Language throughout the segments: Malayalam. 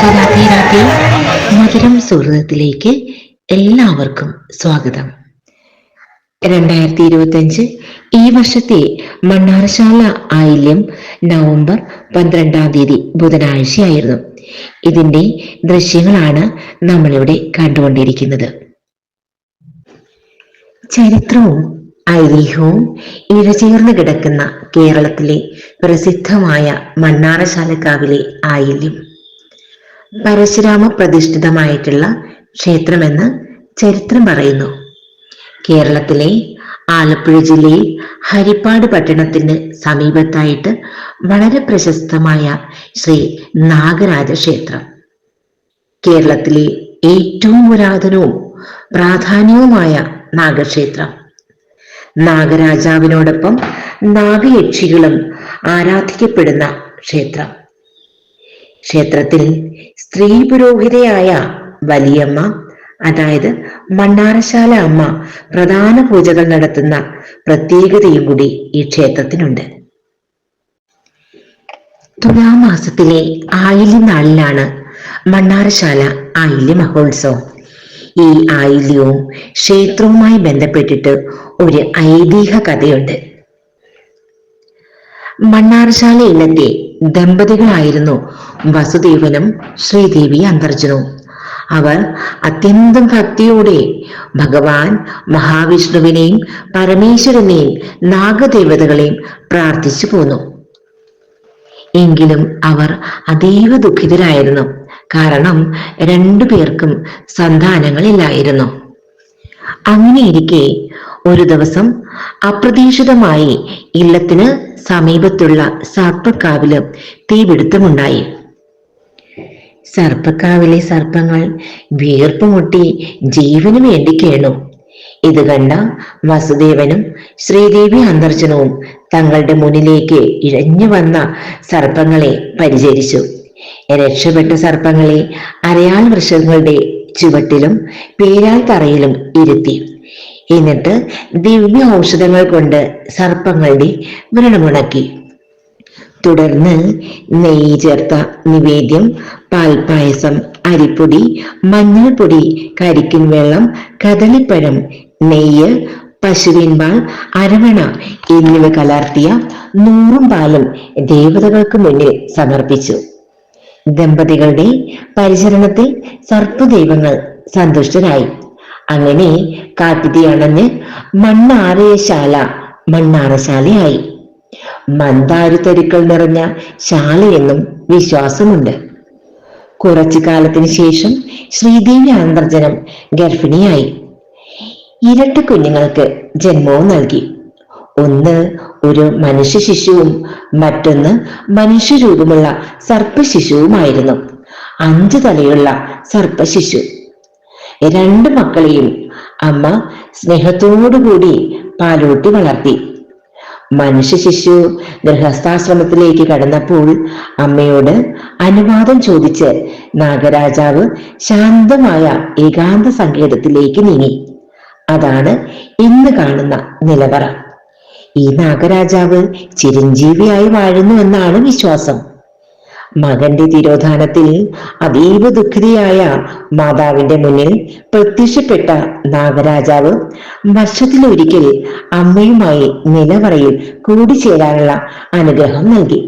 രാധേ രാധേ. മധുരം സുഹൃതത്തിലേക്ക് എല്ലാവർക്കും സ്വാഗതം. 2025 ഈ വർഷത്തെ മണ്ണാറശാല ആയില്യം നവംബർ 12 ബുധനാഴ്ചയായിരുന്നു. ഇതിന്റെ ദൃശ്യങ്ങളാണ് നമ്മളിവിടെ കണ്ടുകൊണ്ടിരിക്കുന്നത്. ചരിത്രവും ഐതിഹ്യവും ഇഴചേർന്ന് കിടക്കുന്ന കേരളത്തിലെ പ്രസിദ്ധമായ മണ്ണാറശാലക്കാവിലെ ആയില്യം പരശുരാമ പ്രതിഷ്ഠിതമായിട്ടുള്ള ക്ഷേത്രമെന്ന് ചരിത്രം പറയുന്നു. കേരളത്തിലെ ആലപ്പുഴ ജില്ലയിൽ ഹരിപ്പാട് പട്ടണത്തിന് സമീപത്തായിട്ട് വളരെ പ്രശസ്തമായ ശ്രീ നാഗരാജ ക്ഷേത്രം. കേരളത്തിലെ ഏറ്റവും പുരാതനവും പ്രാധാന്യവുമായ നാഗക്ഷേത്രം. നാഗരാജാവിനോടൊപ്പം നാഗയക്ഷികളും ആരാധിക്കപ്പെടുന്ന ക്ഷേത്രം. ക്ഷേത്രത്തിൽ സ്ത്രീ പുരോഹിതയായ വലിയമ്മ, അതായത് മണ്ണാറശാല അമ്മ പ്രധാന പൂജകൾ നടത്തുന്ന പ്രത്യേകതയും കൂടി ഈ ക്ഷേത്രത്തിനുണ്ട്. തുലാമാസത്തിലെ ആയില്യം നാളിലാണ് മണ്ണാറശാല ആയില്യ മഹോത്സവം. ഈ ആയില്യവും ക്ഷേത്രവുമായി ബന്ധപ്പെട്ടിട്ട് ഒരു ഐതിഹ്യ കഥയുണ്ട്. മണ്ണാറശാല ഇല്ലത്തെ ദമ്പതികളായിരുന്നു വസുദേവനും ശ്രീദേവി അന്തർജനവും. അവർ അത്യന്തം ഭക്തിയോടെ ഭഗവാൻ മഹാവിഷ്ണുവിനെയും പരമേശ്വരനെയും നാഗദേവതകളെയും പ്രാർത്ഥിച്ചു പോന്നു. എങ്കിലും അവർ അതീവ ദുഃഖിതരായിരുന്നു. കാരണം രണ്ടുപേർക്കും സന്താനങ്ങളില്ലായിരുന്നു. അങ്ങനെയിരിക്കെ ഒരു ദിവസം അപ്രതീക്ഷിതമായി ഇല്ലത്തിന് സമീപത്തുള്ള സർപ്പക്കാവില് തീപിടുത്തമുണ്ടായി. സർപ്പക്കാവിലെ സർപ്പങ്ങൾ വീർപ്പുമുട്ടി ജീവന് വേണ്ടി കേണു. ഇത് കണ്ട വസുദേവനും ശ്രീദേവി അന്തർജനവും തങ്ങളുടെ മുന്നിലേക്ക് ഇഴഞ്ഞു വന്ന സർപ്പങ്ങളെ പരിചരിച്ചു. രക്ഷപ്പെട്ട സർപ്പങ്ങളെ അരയാൽ വൃക്ഷങ്ങളുടെ ചുവട്ടിലും പേരാൽ തറയിലും ഇരുത്തി. എന്നിട്ട് ദിവ്യ ഔഷധങ്ങൾ കൊണ്ട് സർപ്പങ്ങളുടെ വ്രണമുണക്കി. തുടർന്ന് നെയ്യ് ചേർത്ത നിവേദ്യം, പാൽപ്പായസം, അരിപ്പൊടി, മഞ്ഞൾപ്പൊടി, കരിക്കിൻ വെള്ളം, കദളിപ്പഴം, നെയ്യ്, പശുവിൻ പാൽ, അരവണ എന്നിവ കലർത്തിയ 100 പാലും ദേവതകൾക്ക് മുന്നിൽ സമർപ്പിച്ചു. ദമ്പതികളുടെ പരിചരണത്തിൽ സർപ്പദൈവങ്ങൾ സന്തുഷ്ടരായി. അങ്ങനെ കാട്ടുതീ അണഞ്ഞ് മണ്ണാറശാലയായി. മന്ദാരുതരുക്കൾ നിറഞ്ഞ ശാലയെന്നും വിശ്വാസമുണ്ട്. കുറച്ചു കാലത്തിന് ശേഷം ശ്രീദേവി അന്തർജനം ഗർഭിണിയായി. ഇരട്ട കുഞ്ഞുങ്ങൾക്ക് ജന്മവും നൽകി. ഒന്ന് ഒരു മനുഷ്യ ശിശുവും മറ്റൊന്ന് മനുഷ്യരൂപമുള്ള സർപ്പശിശുവുമായിരുന്നു. 5 തലയുള്ള സർപ്പശിശു. 2 മക്കളെയും അമ്മ സ്നേഹത്തോടുകൂടി പാലൂട്ടി വളർത്തി. മനുഷ്യ ശിശു ഗൃഹസ്ഥാശ്രമത്തിലേക്ക് കടന്നപ്പോൾ അമ്മയോട് അനുവാദം ചോദിച്ച് നാഗരാജാവ് ശാന്തമായ ഏകാന്ത സങ്കേതത്തിലേക്ക് നീങ്ങി. അതാണ് ഇന്ന് കാണുന്ന നിലവറ. ഈ നാഗരാജാവ് ചിരഞ്ജീവിയായി വാഴുന്നു എന്നാണ് വിശ്വാസം. മകന്റെ തിരോധാനത്തിൽ അതീവ ദുഃഖിതയായ മാതാവിന്റെ മുന്നിൽ പ്രത്യക്ഷപ്പെട്ട നാഗരാജാവ് വർഷത്തിലൊരിക്കൽ അമ്മയുമായി നിലവറയിൽ കൂടിച്ചേരാനുള്ള അനുഗ്രഹം നൽകി.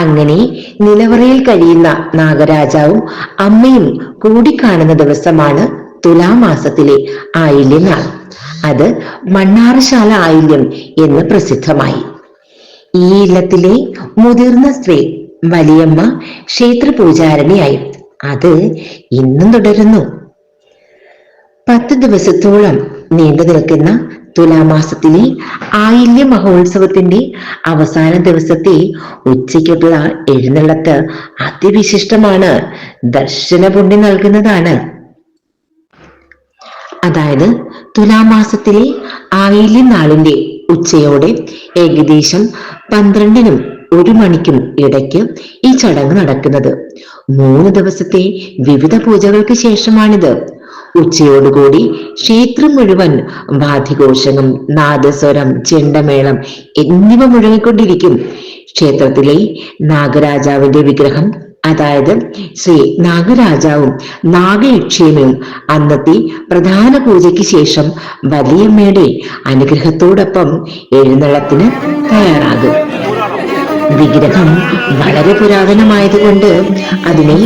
അങ്ങനെ നിലവറയിൽ കഴിയുന്ന നാഗരാജാവും അമ്മയും കൂടിക്കാണുന്ന ദിവസമാണ് തുലാമാസത്തിലെ ആയില്യം നാൾ. അത് മണ്ണാറശാല ആയില്യം എന്ന് പ്രസിദ്ധമായി. ഈ ഇല്ലത്തിലെ മുതിർന്ന സ്ത്രീ വലിയമ്മ ക്ഷേത്ര പൂജാരിണിയായി. അത് ഇന്നും തുടരുന്നു. 10 ദിവസത്തോളം നീണ്ടു നിൽക്കുന്ന തുലാമാസത്തിലെ ആയില്യ മഹോത്സവത്തിന്റെ അവസാന ദിവസത്തെ ഉച്ചയ്ക്കുള്ള എഴുന്നള്ളത്ത് അതിവിശിഷ്ടമാണ്. ദർശന പുണ്യം നൽകുന്നതാണ്. അതായത് തുലാമാസത്തിലെ ആയില്യം നാളിന്റെ ഉച്ചയോടെ ഏകദേശം 12-നും 1 മണിക്കും ഇടയ്ക്ക് ഈ ചടങ്ങ് നടക്കുന്നത്. 3 ദിവസത്തെ വിവിധ പൂജകൾക്ക് ശേഷമാണിത്. ഉച്ചയോടുകൂടി ക്ഷേത്രം മുഴുവൻ വാദ്യഘോഷവും, നാദസ്വരം, ചെണ്ടമേളം എന്നിവ മുഴങ്ങിക്കൊണ്ടിരിക്കും. ക്ഷേത്രത്തിലെ നാഗരാജാവിന്റെ വിഗ്രഹം അതായത് ശ്രീ നാഗരാജാവും നാഗയക്ഷിയമ്മയും അന്നത്തെ പ്രധാന പൂജയ്ക്ക് ശേഷം വലിയമ്മയുടെ അനുഗ്രഹത്തോടൊപ്പം എഴുന്നള്ളത്തിന് തയ്യാറാകും. വിഗ്രഹം വളരെ പുരാതനമായതുകൊണ്ട് അതിനെ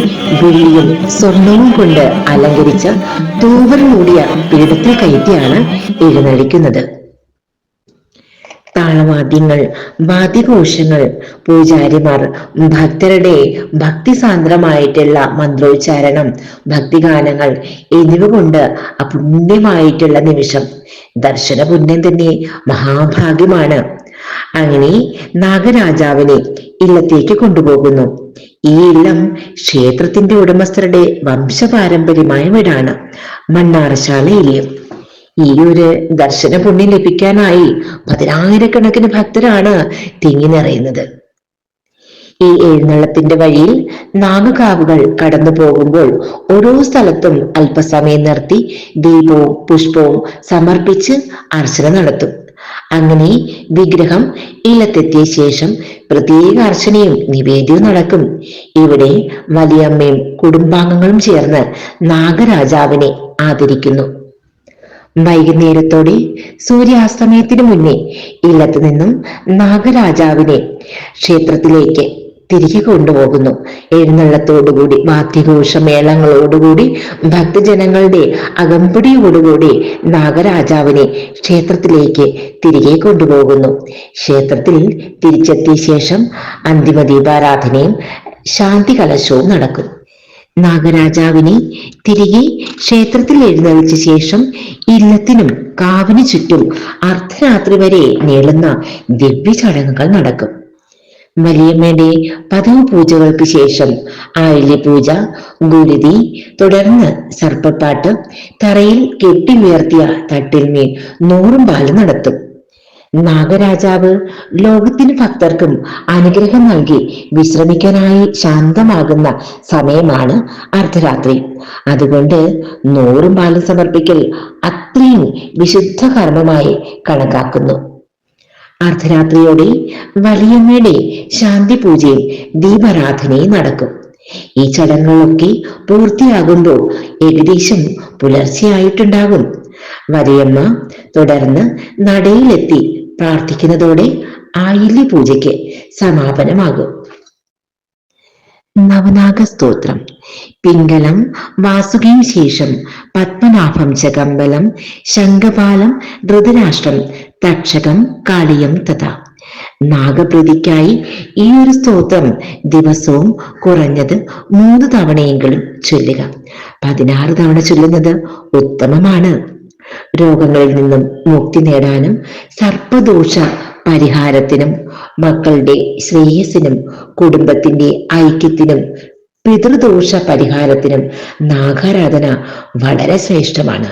വെള്ളിയും സ്വർണവും കൊണ്ട് അലങ്കരിച്ച തൂവൽ മൂടിയ പീഠത്തിൽ കയറ്റിയാണ് എഴുന്നള്ളിക്കുന്നത്. താളവാദ്യങ്ങൾ, വാദ്യഘോഷങ്ങൾ, പൂജാരിമാർ, ഭക്തരുടെ ഭക്തിസാന്ദ്രമായിട്ടുള്ള മന്ത്രോച്ചാരണം, ഭക്തിഗാനങ്ങൾ എന്നിവ കൊണ്ട് അപുണ്യമായിട്ടുള്ള നിമിഷം ദർശന പുണ്യം തന്നെ മഹാഭാഗ്യമാണ്. അങ്ങനെ നാഗരാജാവിനെ ഇല്ലത്തേക്ക് കൊണ്ടുപോകുന്നു. ഈ ഇല്ലം ക്ഷേത്രത്തിന്റെ ഉടമസ്ഥരുടെ വംശപാരമ്പര്യമായ വീടാണ്, മണ്ണാറശാല ഇല്ലം. ഈ ഒരു ദർശന പുണ്യം ലഭിക്കാനായി പതിനായിരക്കണക്കിന് ഭക്തരാണ് തിങ്ങി നിറയുന്നത്. ഈ എഴുന്നള്ളത്തിന്റെ വഴിയിൽ നാഗകാവുകൾ കടന്നു പോകുമ്പോൾ ഓരോ സ്ഥലത്തും അല്പസമയം നിർത്തി ദീപവും പുഷ്പവും സമർപ്പിച്ച് അർച്ചന നടത്തും. അങ്ങനെ വിഗ്രഹം ഇല്ലത്തെത്തിയ ശേഷം പ്രത്യേക അർച്ചനയും നിവേദ്യവും നടക്കും. ഇവിടെ വലിയമ്മയും കുടുംബാംഗങ്ങളും ചേർന്ന് നാഗരാജാവിനെ ആദരിക്കുന്നു. വൈകുന്നേരത്തോടെ സൂര്യാസ്തമയത്തിന് മുന്നേ ഇല്ലത്ത് നിന്നും നാഗരാജാവിനെ ക്ഷേത്രത്തിലേക്ക് തിരികെ കൊണ്ടുപോകുന്നു. എഴുന്നള്ളത്തോടുകൂടി വാദ്യഘോഷമേളങ്ങളോടുകൂടി ഭക്തജനങ്ങളുടെ അകമ്പടിയോടുകൂടി നാഗരാജാവിനെ ക്ഷേത്രത്തിലേക്ക് തിരികെ കൊണ്ടുപോകുന്നു. ക്ഷേത്രത്തിൽ തിരിച്ചെത്തിയ ശേഷം അന്തിമ ദീപാരാധനയും ശാന്തി കലശവും നടക്കും. നാഗരാജാവിനെ തിരികെ ക്ഷേത്രത്തിൽ എഴുന്നള്ളിച്ച ശേഷം ഇല്ലത്തിനും കാവിന് ചുറ്റും അർദ്ധരാത്രി വരെ നീളുന്ന ദിവ്യ ചടങ്ങുകൾ നടക്കും. വലിയമ്മയുടെ പതിവ് പൂജകൾക്ക് ശേഷം ആയില്യപൂജ, ഗുരുതി, തുടർന്ന് സർപ്പപ്പാട്ട്, തറയിൽ കെട്ടിയുയർത്തിയ തട്ടിൽമേൽ 100 പാല് നടത്തും. നാഗരാജാവ് ലോകത്തിന് ഭക്തർക്കും അനുഗ്രഹം നൽകി വിശ്രമിക്കാനായി ശാന്തമാകുന്ന സമയമാണ് അർദ്ധരാത്രി. അതുകൊണ്ട് 100 പാല് സമർപ്പിക്കൽ അത്രയും വിശുദ്ധ കർമ്മമായി കണക്കാക്കുന്നു. അർദ്ധരാത്രിയോടെ വലിയമ്മയുടെ ശാന്തി പൂജയും ദീപാരാധനയും നടക്കും. ഈ ചടങ്ങുകളൊക്കെ പൂർത്തിയാകുമ്പോൾ ഏകദേശം പുലർച്ചെയായിട്ടുണ്ടാകും. വലിയമ്മ തുടർന്ന് നടയിലെത്തി പ്രാർത്ഥിക്കുന്നതോടെ ആയില്യ പൂജയ്ക്ക് സമാപനമാകും. നവനാഗ സ്തോത്രം. പിംഗലം വാസുകിയും ശേഷം പത്മനാഭം ചകമ്പലം ശംഖപാലം ധൃതരാഷ്ട്രം തക്ഷകം കാളിയം തഥാ. നാഗപ്രീതിക്കായി ഈ ഒരു സ്തോത്രം ദിവസവും കുറഞ്ഞത് 3 തവണയെങ്കിലും ചൊല്ലുക. 16 തവണ ചൊല്ലുന്നത് ഉത്തമമാണ്. രോഗങ്ങളിൽ നിന്നും മുക്തി നേടാനും സർപ്പദോഷ പരിഹാരത്തിനും മക്കളുടെ ശ്രേയസിനും കുടുംബത്തിന്റെ ഐക്യത്തിനും പിതൃദോഷ പരിഹാരത്തിനും നാഗാരാധന വളരെ ശ്രേഷ്ഠമാണ്.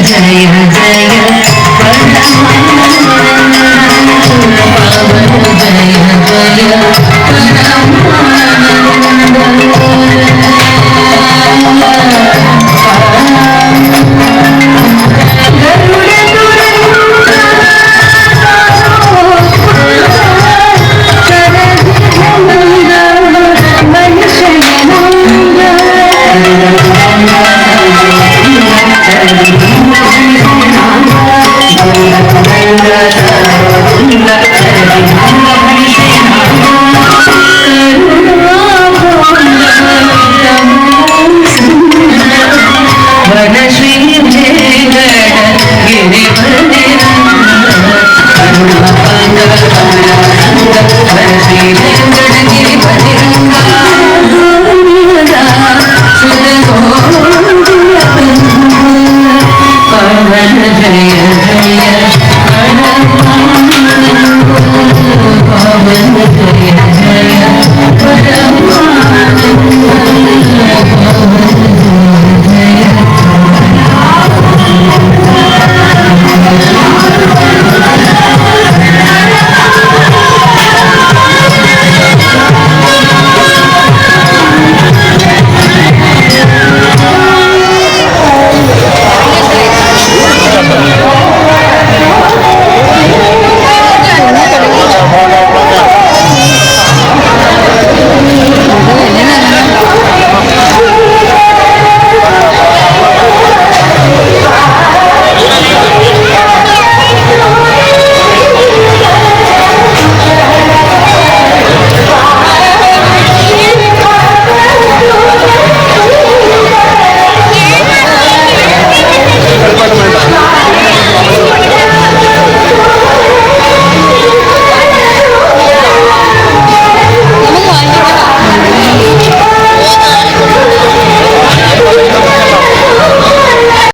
जय